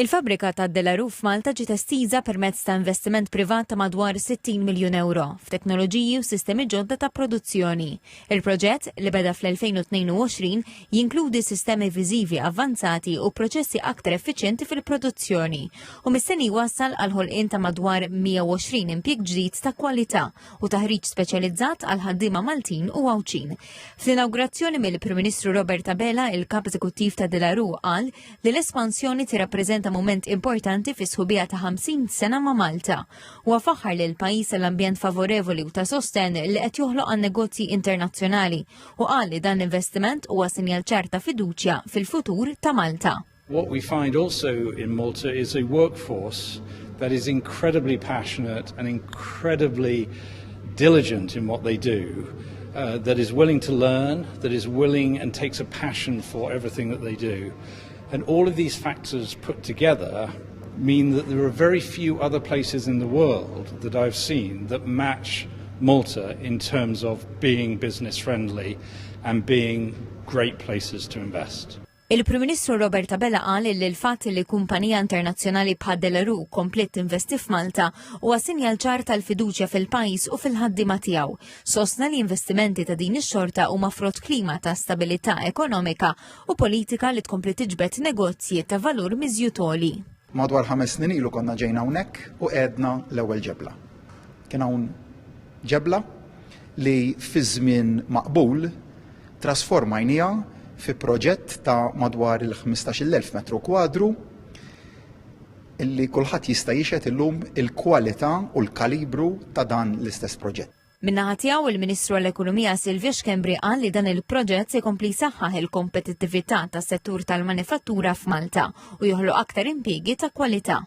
Il-fabrika ta' Delaru f'Malta ġiet estiża permezz ta' investiment privat ta' madwar 60 miljun euro f'teknoloġiji u sistemi ġodda ta' produzzjoni. Il-proġett li beda fl-2022 jinkludi sistemi viżivi avvanzati u proċessi aktar effiċjenti fil-produzzjoni u mistenni wassal għal ħolqien ta' madwar 120 impjieg ġdid ta' kwalità u taħriġ speċjalizzat għal ħaddiema Maltin u Għawċin. Fl-inaugurazzjoni mill-Prim Ministru Robert Abela, il-kap eżekuttiv ta' Delaru qal li l-espansjoni tirrappreżenta moment importanti fi sħubija ta' 50 sena ma' Malta. U għafaħħar li l-pajis l-ambjent favorevoli u ta' sosten li qed joħloq għan negozji internazzjonali u qal li dan l-investiment huwa sinjal ċar ta' fiduċja fil-futur ta' Malta. What we find also in Malta is a workforce that is incredibly passionate and incredibly diligent in what they do. That is willing to learn, that is willing and takes a passion for everything that they do. And all of these factors put together mean that there are very few other places in the world that I've seen that match Malta in terms of being business friendly and being great places to invest. Il-Prim Ministru Robert Abela qal li l-fatt li kumpanija internazzjonali bħal Delaru komplet investi f'Malta huwa sinjal ċar tal-fiduċja fil-pajjiż u fil-ħaddiema tiegħu. Sostna li investimenti ta' din ix-xorta huma frott klima ta' stabilità ekonomika u politika li tkompli tiġbed negozji ta' valur miżjutoli. Madwar 5 snin ilu konna ġejna hawnhekk u qedna l-ewwel ġebla. Kien hawn ġebla li fi żmien maqbul trasformajnija fi proġett ta' madwar il-15,000 metru kwadru illi kulħadd jista' jixed illum il-kwalità u l-kalibru ta' dan l-istess proġett. Min-naħa tiegħu il-Ministru għall-Ekonomija Silvio Xkembri qal li dan il-proġett se jkompli jsaħħaħ il-kompetittività tas-settur tal-manifattura f'Malta u joħloq aktar impjiegi ta' kwalità.